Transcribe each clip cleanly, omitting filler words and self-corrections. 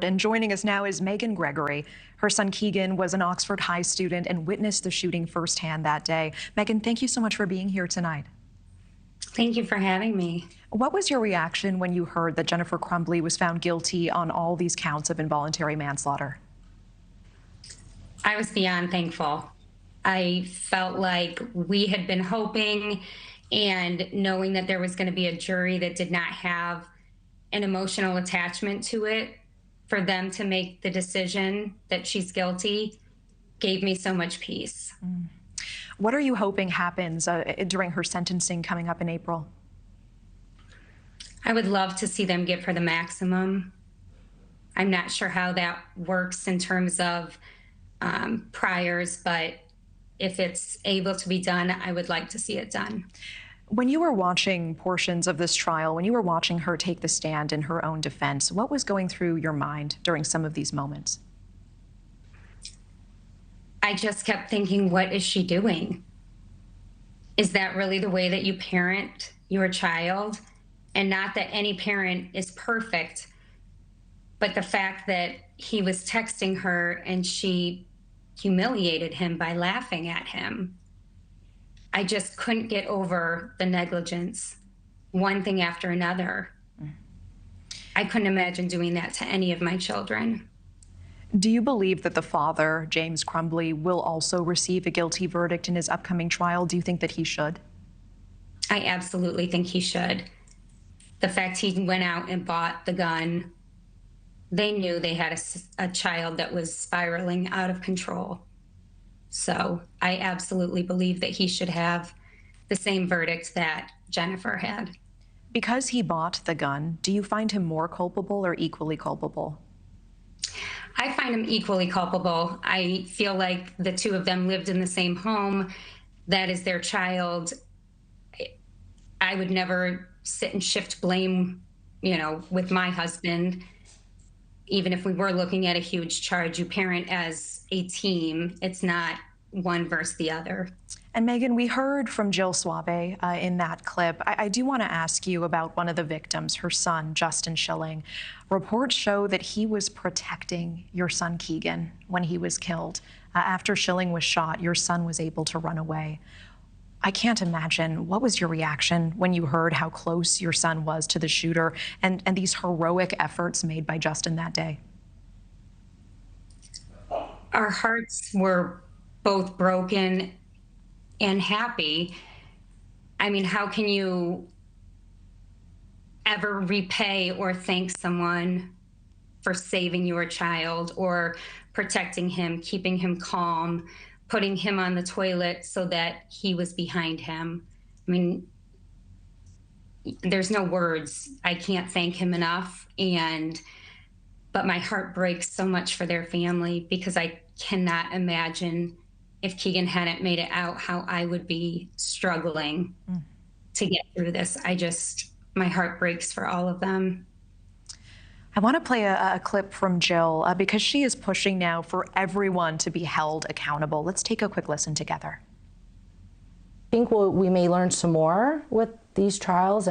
And joining us now is Meghan Gregory. Her son Keegan was an Oxford High student and witnessed the shooting firsthand that day. Meghan, thank you so much for being here tonight. Thank you for having me. What was your reaction when you heard that Jennifer Crumbley was found guilty on all these counts of involuntary manslaughter? I was beyond thankful. I felt like we had been hoping and knowing that there was going to be a jury that did not have an emotional attachment to it, for them to make the decision that she's guilty gave me so much peace. What are you hoping happens during her sentencing coming up in April? I would love to see them give her the maximum. I'm not sure how that works in terms of priors, but if it's able to be done, I would like to see it done. When you were watching portions of this trial, when you were watching her take the stand in her own defense, what was going through your mind during some of these moments? I just kept thinking, what is she doing? Is that really the way that you parent your child? And not that any parent is perfect, but the fact that he was texting her and she humiliated him by laughing at him. I just couldn't get over the negligence, one thing after another. I couldn't imagine doing that to any of my children. Do you believe that the father, James Crumbley, will also receive a guilty verdict in his upcoming trial? Do you think that he should? I absolutely think he should. The fact he went out and bought the gun, they knew they had a child that was spiraling out of control. So I absolutely believe that he should have the same verdict that Jennifer had. Because he bought the gun, do you find him more culpable or equally culpable? I find him equally culpable. I feel like the two of them lived in the same home. That is their child. I would never sit and shift blame, with my husband. Even if we were looking at a huge charge, you parent as a team. It's not one versus the other. And Meghan, we heard from Jill Suave in that clip. I do want to ask you about one of the victims, her son, Justin Shilling. Reports show that he was protecting your son, Keegan, when he was killed. After Shilling was shot, your son was able to run away. I can't imagine. What was your reaction when you heard how close your son was to the shooter and these heroic efforts made by Justin that day? Our hearts were both broken and happy. I mean, how can you ever repay or thank someone for saving your child or protecting him, keeping him calm, putting him on the toilet so that he was behind him? I mean, there's no words. I can't thank him enough. But my heart breaks so much for their family, because I cannot imagine if Keegan hadn't made it out, how I would be struggling to get through this. My heart breaks for all of them. I want to play a clip from Jill because she is pushing now for everyone to be held accountable. Let's take a quick listen together. I think we may learn some more with these trials,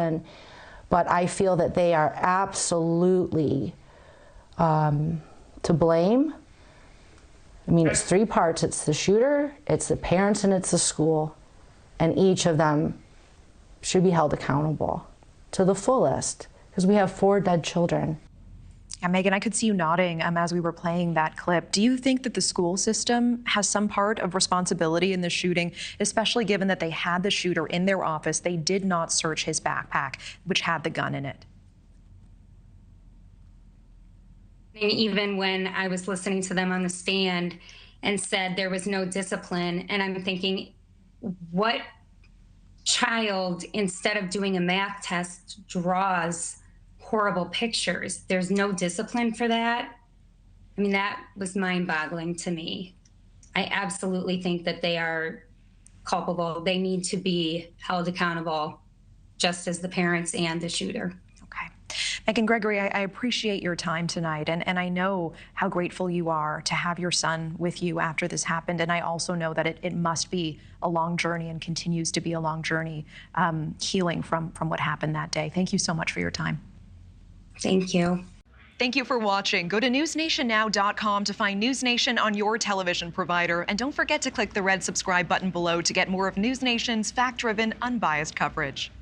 but I feel that they are absolutely to blame. I mean, it's three parts. It's the shooter, it's the parents, and it's the school. And each of them should be held accountable to the fullest, because we have 4 dead children. Yeah, Meghan, I could see you nodding as we were playing that clip. Do you think that the school system has some part of responsibility in the shooting, especially given that they had the shooter in their office? They did not search his backpack, which had the gun in it. And even when I was listening to them on the stand and said there was no discipline, and I'm thinking, what child, instead of doing a math test, draws horrible pictures? There's no discipline for that. I mean, that was mind-boggling to me. I absolutely think that they are culpable. They need to be held accountable, just as the parents and the shooter. Meghan Gregory, I appreciate your time tonight, and I know how grateful you are to have your son with you after this happened, and I also know that it must be a long journey and continues to be a long journey healing from what happened that day. Thank you so much for your time. Thank you. Thank you for watching. Go to newsnationnow.com to find News Nation on your television provider. And don't forget to click the red subscribe button below to get more of News Nation's fact-driven, unbiased coverage.